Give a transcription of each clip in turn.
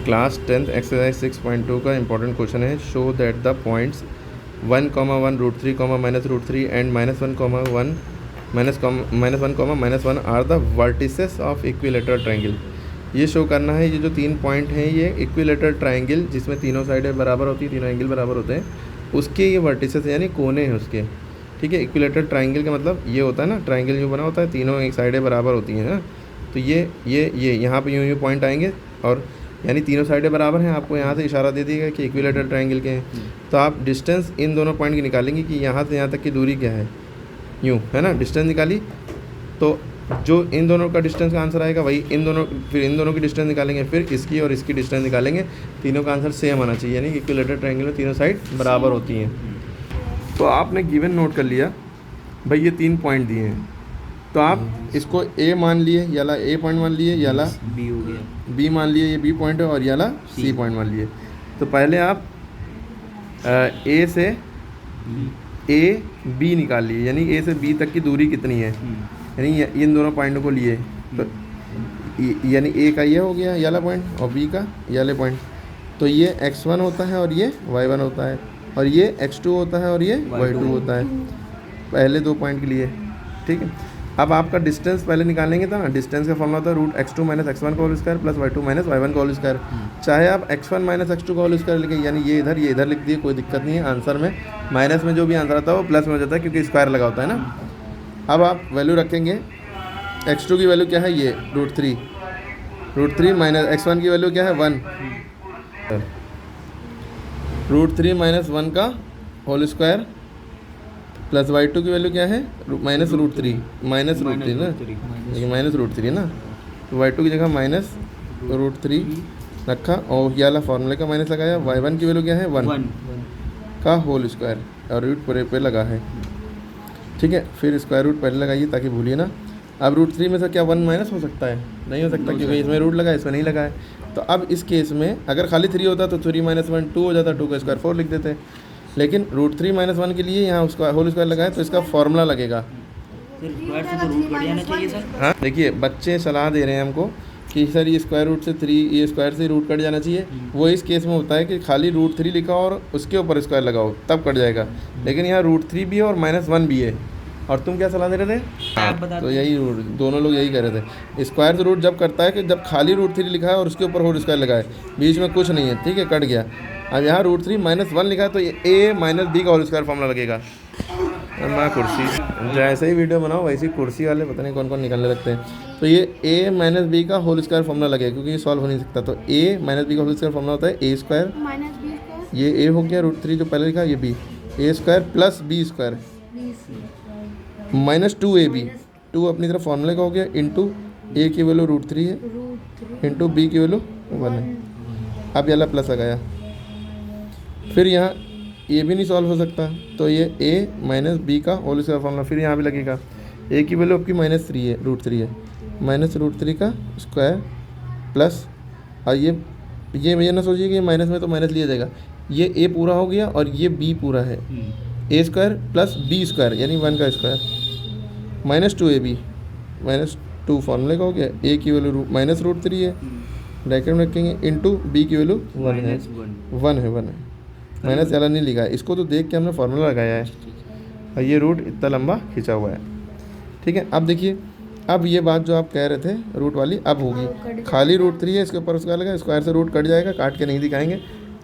Class 10th exercise 6.2 का important question है। Show that the points 1, -√3, and -1, -1, are the vertices of equilateral triangle. ये show करना है, ये जो 3 पॉइंट हैं ये इक्विलेटरल ट्रायंगल जिसमें तीनों साइडें बराबर होती हैं, तीनों एंगल बराबर होते हैं, उसके ये वर्टिसेस यानी कोने हैं उसके। ठीक है, इक्विलेटरल ट्रायंगल का मतलब ये होता है ना, ट्रायंगल जो बना होता है तीनों एक साइडें बराबर होती हैं ना, तो ये यहाँ पे यूँ पॉइंट आएंगे और यानी तीनों साइडें बराबर हैं। आपको यहाँ से इशारा दे दिएगा कि इक्विलेटरल ट्रायंगल के हैं। तो आप डिस्टेंस इन दोनों पॉइंट की निकालेंगे कि यहाँ से यहाँ तक की दूरी क्या है, यूँ है ना, डिस्टेंस निकाली। तो जो इन दोनों का डिस्टेंस का आंसर आएगा वही इन दोनों की डिस्टेंस निकालेंगे, फिर इसकी और इसकी डिस्टेंस निकालेंगे। तीनों का आंसर सेम आना चाहिए, यानी इक्विलेटरल ट्रायंगल में तीनों साइड बराबर होती हैं। तो आपने गिवन नोट कर लिया भाई, ये 3 पॉइंट दिए हैं, तो आप इसको ए मान लिए, याला ए पॉइंट मान लिए, याला बी हो गया, बी मान लिए, ये बी पॉइंट है, और याला सी पॉइंट मान लिए। तो पहले आप ए से ए बी निकाल लिए, यानी ए से बी तक की दूरी कितनी है, यानी इन दोनों पॉइंटों को लिए। तो यानी ए का ये हो गया याला पॉइंट और बी का याले पॉइंट। तो ये x1 होता है और ये y1 होता है, और ये x2 होता है और ये y2 होता है, पहले 2 पॉइंट के लिए। ठीक है, अब आपका डिस्टेंस पहले निकालेंगे था ना, डिस्टेंस का फॉर्मूला होता है √x2 - x1 का whole square plus y2 - y1 का होल स्क्वायर। चाहे आप x1 - x2 का होल स्क्वायर लिखें, यानी ये इधर लिख दिए, कोई दिक्कत नहीं है। आंसर में माइनस में जो भी आंसर आता है वो प्लस में हो जाता है, क्योंकि स्क्वायर लगा होता है ना। अब आप वैल्यू रखेंगे, x2 की वैल्यू क्या है, ये √3 माइनस x1 की वैल्यू क्या है 1, √3 - 1 का होल स्क्वायर प्लस y2 की वैल्यू क्या है -√3 ना, देखिए -√3 ना, तो y2 की जगह -√3 रखा और ये वाला फॉर्मूले का माइनस लगाया। y1 की वैल्यू क्या है 1 का होल स्क्वायर और रूट पूरे पे लगा है। ठीक है, फिर स्क्वायर रूट पहले लगाइए ताकि भूलिए ना। अब √3 में से क्या 1 माइनस हो सकता है? नहीं हो सकता, क्योंकि इसमें रूट लगा है, इसमें नहीं लगा है। तो अब इस केस में अगर खाली 3 होता तो 3 - 1 2 हो जाता, 2 का स्क्वायर 4 लिख देते। लेकिन √3 - 1 के लिए यहाँ उसका होल स्क्वायर लगाए, तो इसका फॉर्मूला लगेगा। स्क्वायर से तो रूट कट जाना चाहिए सर। हाँ, देखिए बच्चे सलाह दे रहे हैं हमको कि सर ये स्क्वायर रूट से 3, ये स्क्वायर से रूट कट जाना चाहिए। वो इस केस में होता है कि खाली √3 लिखा और उसके ऊपर स्क्वायर लगाओ तब कट जाएगा, लेकिन यहाँ √3 भी है और -1 भी है। और तुम क्या सलाह दे रहे थे? हाँ, तो यही दोनों लोग यही कह रहे थे, स्क्वायर से रूट जब करता है कि जब खाली √3 लिखा है और उसके ऊपर होल स्क्वायर लगाए, बीच में कुछ नहीं है। ठीक है, कट गया। अब यहाँ √3 - 1 लिखा है, तो ये a - b का होल स्क्वायर फॉर्मूला लगेगा। मैं कुर्सी जैसे ही वीडियो बनाओ वैसे ही कुर्सी वाले पता नहीं कौन कौन निकालने लगते हैं। तो ये a - b का होल स्क्वायर फॉर्मूला लगेगा, क्योंकि ये सॉल्व हो नहीं सकता। तो a - b का होल स्क्वायर फॉर्मूला होता है a², ये a हो गया, √3 जो पहले लिखा ये b, a² plus b² -2ab, 2 अपनी तरफ फॉर्मूले का हो गया, इंटू a की वैल्यू √3 है, इंटू b की वैल्यू 1 है। अब ये प्लस आ गया। फिर यहाँ ये भी नहीं सॉल्व हो सकता, तो ये a - b का होल स्क्वायर फॉर्मूला फिर यहाँ भी लगेगा। a की वैल्यू आपकी -3 है, √3 है, -√3 का स्क्वायर प्लस, और ये ना सोचिए कि माइनस में तो माइनस लिया जाएगा, ये a पूरा हो गया और ये b पूरा है, a² प्लस b² यानी 1 का स्क्वायर, -2ab, -2 फॉर्मूले का हो गया, a की वैल्यू -√3 है, ब्रैकेट में रखेंगे, इंटू b की वैल्यू 1 है, माइनस ज़्यादा नहीं लिखा है, इसको तो देख के हमने फार्मूला लगाया है, और ये रूट इतना लंबा खिंचा हुआ है। ठीक है, अब देखिए, अब ये बात जो आप कह रहे थे रूट वाली अब होगी। खाली √3 है, इसके ऊपर उसका लगा, स्क्वायर से रूट कट जाएगा, काट के नहीं दिखाएंगे।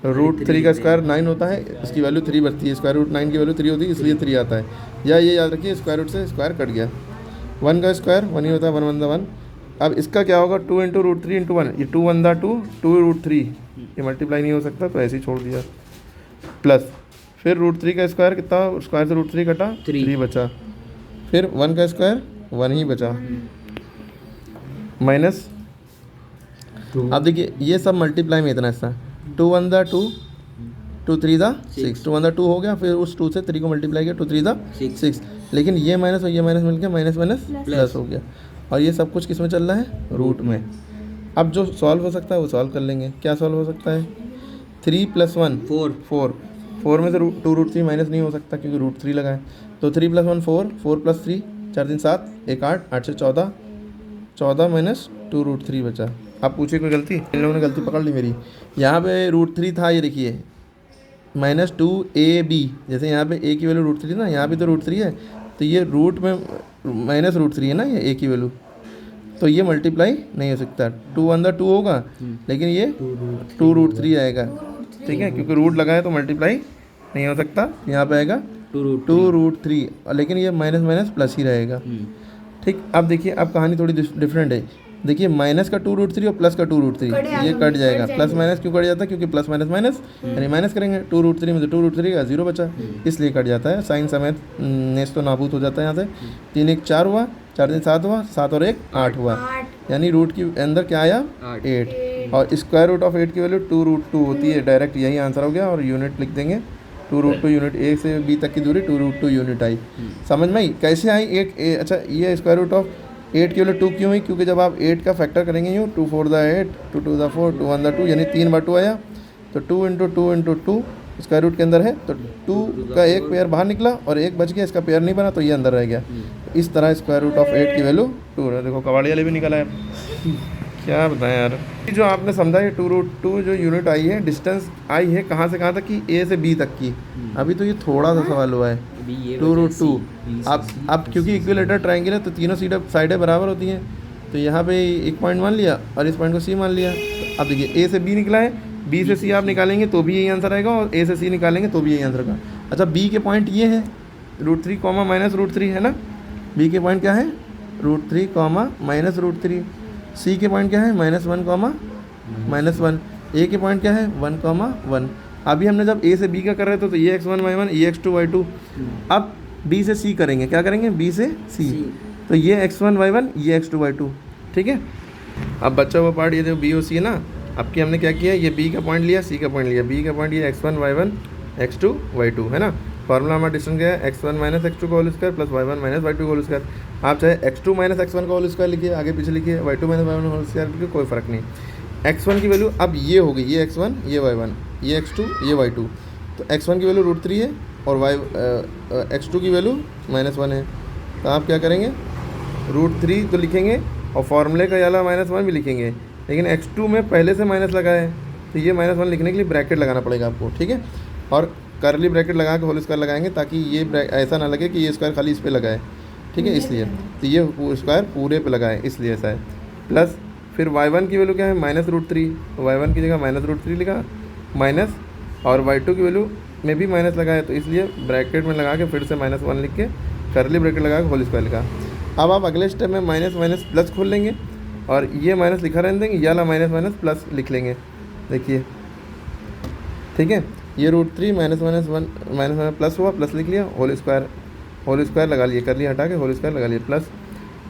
√3 का स्क्वायर 9 होता है, इसकी वैल्यू 3 बचती है, स्क्वायर रूट 9 की वैल्यू 3 होती है, इसलिए 3 आता है। या ये याद रखिए, स्क्वायर रूट से स्क्वायर कट गया, 1 का स्क्वायर 1 ही होता है, 1 × 1। अब इसका क्या होगा, 2 × √3 × 1, ये 2 × 1 2, 2 √3, ये मल्टीप्लाई नहीं हो सकता, तो ऐसे ही छोड़ दिया, प्लस फिर √3 का स्क्वायर कितना, स्क्वायर से √3 कटा 3 बचा, फिर 1 का स्क्वायर 1 ही बचा, माइनस। अब देखिए ये सब मल्टीप्लाई में इतना हिस्सा, 2 × 1 2, 2 3 6, 2 × 2 हो गया, फिर उस 2 से 3 को मल्टीप्लाई किया, 2 3 6, लेकिन ये माइनस और ये माइनस मिल गया, माइनस प्लस हो गया, और ये सब कुछ किस में चल रहा है, रूट में। अब जो सॉल्व हो सकता है वो सॉल्व कर लेंगे। क्या सॉल्व हो सकता है, 3 + 1 4 में से 2 √3 माइनस नहीं हो सकता क्योंकि √3 लगा है, तो 3 + 1 4, 4 + 3 4 3 7, 1 8, 8 से 14, 14 - 2 √3 बचा। आप पूछिए कोई गलती, इन लोगों ने गलती पकड़ ली मेरी। यहाँ पे √3 था, ये देखिए -2ab, जैसे यहाँ पे a की वैल्यू √3 ना, यहाँ भी तो √3 है, तो ये रूट में -√3 है ना ये a की वैल्यू, तो ये मल्टीप्लाई नहीं हो सकता। 2 होगा, लेकिन ये 2√3 आएगा, ठीक है, क्योंकि रूट लगा है तो मल्टीप्लाई नहीं हो सकता। यहाँ पे आएगा 2√3, लेकिन ये माइनस माइनस प्लस ही रहेगा, ठीक। अब देखिए, अब कहानी थोड़ी डिफरेंट है। देखिए माइनस का 2√3 और प्लस का 2√3 ये कट जाएगा। प्लस माइनस क्यों कट जाता है? क्योंकि प्लस माइनस माइनस यानी माइनस करेंगे, 2√3 में तो 2√3 का 0 बचा, इसलिए कट जाता है। साइन समेत नेस तो नाबूद हो जाता है। यहाँ से 3 1 4 हुआ, 4 3 7 हुआ, 7 और 1 8 हुआ, यानी रूट की अंदर क्या आया 8, और स्क्वायर रूट ऑफ 8 की वैल्यू 2√2 होती है। डायरेक्ट यही आंसर हो गया, और यूनिट लिख देंगे 2√2 यूनिट। a से b तक की दूरी 2√2 यूनिट आई। समझ में आई कैसे आई? अच्छा, ये स्क्वायर रूट ऑफ 8 की वैल्यू 2 क्यों हुई? क्योंकि जब आप 8 का फैक्टर करेंगे यूँ 2 4 8, 2 2 4, 2 1 2, यानी 3 बार 2 आया, तो 2 × 2 × 2 स्क्वायर रूट के अंदर है, तो 2 का एक पेयर बाहर निकला और एक बच गया, इसका पेयर नहीं बना तो ये अंदर रह गया। इस तरह स्क्वायर रूट ऑफ 8 की वैल्यू 2 है। देखो कबाड़ी वाले भी निकला है। क्या बताएं यार, जो आपने समझा ये 2√2 जो यूनिट आई है, डिस्टेंस आई है कहाँ से कहाँ तक की? a से b तक की। अभी तो ये थोड़ा सा सवाल हुआ है 2√2। अब क्योंकि इक्विलेटर ट्रायंगल है तो तीनों साइडें बराबर होती हैं, तो यहाँ पे एक पॉइंट मान लिया और इस पॉइंट को c मान लिया। तो अब देखिए a से b निकला है, b से c आप निकालेंगे तो भी यही आंसर आएगा, और a से c निकालेंगे तो भी यही आंसर आएगा। अच्छा, b के पॉइंट ये है √3, -√3 है ना। b के पॉइंट क्या है? √3, -√3। c के पॉइंट क्या है? -1, -1। a के पॉइंट क्या है? 1, 1। अभी हमने जब a से b का कर रहे थे तो ये x1 y1, ये x2 y2। अब b से c करेंगे, क्या करेंगे? b से c, तो ये x1 y1, ये x2 y2, ठीक है। अब बचा हुआ पार्ट ये जो b और c है ना, अब की हमने क्या किया? ये b का पॉइंट लिया, c का पॉइंट लिया, b का पॉइंट ये x1 y1, x2 y2 है ना। फार्मूला हमारा डिस्टेंस क्या है? x1 - x2 का whole square plus y1 - y2 का होल स्क्वायर। आप चाहे x2 - x1 का होल स्क्वायर लिखिए, आगे पीछे लिखिए, y2 - y1 का होल स्क्वायर लिखिए, कोई फ़र्क नहीं। x1 की वैल्यू अब ये होगी, ये x1, ये y1, ये x2, ये y2। तो x1 की वैल्यू √3 है और x2 की वैल्यू -1 है। तो आप क्या करेंगे? √3 तो लिखेंगे और फॉर्मूले का वाला -1 भी लिखेंगे, लेकिन x2 में पहले से माइनस लगा है, तो ये -1 लिखने के लिए ब्रैकेट लगाना पड़ेगा आपको, ठीक है। और करली ब्रैकेट लगा के होल स्क्वायर लगाएंगे, ताकि ये ऐसा ना लगे कि ये स्क्वायर खाली इस पर लगा है, ठीक है, इसलिए। तो ये स्क्वायर पूरे पे लगा है, इसलिए ऐसा है। प्लस फिर y1 की वैल्यू क्या है? -√3, y1 की जगह -√3 लिखा, माइनस, और y2 की वैल्यू में भी माइनस लगा है, तो इसलिए ब्रैकेट में लगा के फिर से -1 लिख के करली ब्रैकेट लगा के होल स्क्वायर लिखा। अब आप अगले स्टेप में माइनस प्लस खोल लेंगे और ये माइनस लिखा रहने देंगे, या माइनस प्लस लिख लेंगे, देखिए, ठीक है। ये √3 -1 प्लस हुआ, प्लस लिख लिया, होल स्क्वायर लगा लिए, कर लिया हटा के होल स्क्वायर लगा लिए, प्लस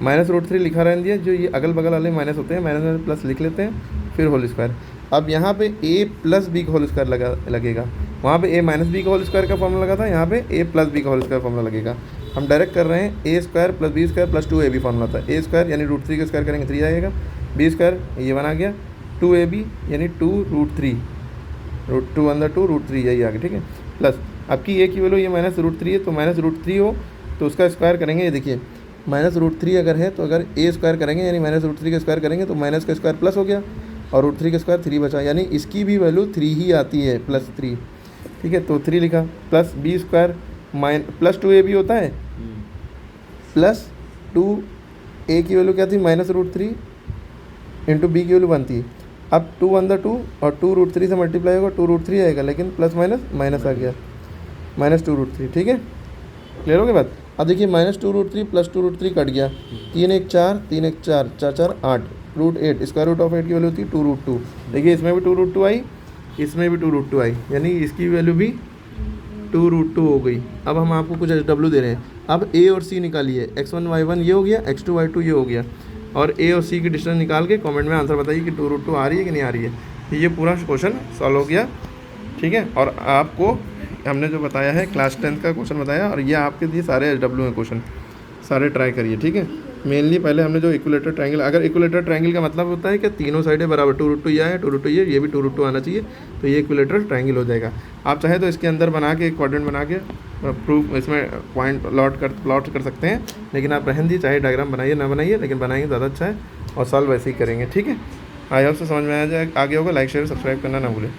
-√3 लिखा रहने दिया। जो ये अगल बगल वाले माइनस होते हैं, माइनस प्लस लिख लेते हैं, फिर होल स्क्वायर। अब यहाँ पे a + b का होल स्क्वायर लगेगा, वहाँ पे a - b का होल स्क्वायर का फॉर्मूला लगा था, यहाँ पे a + b का होल स्क्वायर फॉर्मूला लगेगा। हम डायरेक्ट कर रहे हैं, a² + b² + 2ab फॉर्मूला था। a² यानी √3 का स्क्वायर करेंगे 3 आएगा, b² ये बना गया, 2ab यानी 2√3, √2 अंदर 2 √3 यही आ गया, ठीक है। प्लस आपकी a की वैल्यू ये -√3 है, तो -√3 हो तो उसका स्क्वायर करेंगे। ये देखिए -√3 अगर है तो अगर a² करेंगे यानी -√3 का स्क्वायर करेंगे तो माइनस का स्क्वायर प्लस हो गया, और √3 का स्क्वायर 3 बचा, यानी इसकी भी वैल्यू 3 ही आती है, +3, ठीक है। तो 3 लिखा, प्लस b² प्लस 2ab होता है, प्लस 2a की वैल्यू क्या थी? -√3 इंटू b की वैल्यू 1 थी। अब 2 अंदर 2 और 2 √3 से मल्टीप्लाई होगा, 2 √3 आएगा, लेकिन प्लस माइनस आ गया, -2 √3, ठीक है। क्लियर हो गया बात? अब देखिए -2 √3 प्लस 2 √3 कट गया, 3 1 4, 3 1 4, 4 4 8, √8, स्क्वायर रूट ऑफ 8 की वैल्यू थी 2√2। देखिए इसमें भी 2√2 आई, इसमें भी 2√2 आई, यानी इसकी वैल्यू भी 2√2 हो गई। अब हम आपको कुछ SW दे रहे हैं। अब a और c निकालिए, x1 y1 ये हो गया, x2 y2 ये हो गया, और a और c की डिस्टेंस निकाल के कमेंट में आंसर बताइए कि 2√2 आ रही है कि नहीं आ रही है। ये पूरा क्वेश्चन सॉल्व हो गया, ठीक है। और आपको हमने जो बताया है क्लास 10th का क्वेश्चन बताया, और ये आपके लिए सारे SW हैं क्वेश्चन, सारे ट्राई करिए, ठीक है। मेनली पहले हमने जो इक्विलेटर ट्रायंगल, अगर इक्विलेटर ट्रायंगल का मतलब होता है कि तीनों साइडें बराबर, 2√2 ये है, 2√2 ये भी 2√2 आना चाहिए, तो ये इक्विलेटर ट्रायंगल हो जाएगा। आप चाहे तो इसके अंदर बना के क्वाड्रेंट बना के प्रूफ इसमें पॉइंट प्लॉट कर सकते हैं, लेकिन आप रहन दी, चाहे डायग्राम बनाइए ना बनाइए, लेकिन बनाएंगे ज़्यादा अच्छा है, और सॉल्व वैसे ही करेंगे, ठीक है। आई होप से समझ में आ गया होगा। लाइक शेयर सब्सक्राइब करना ना भूलें।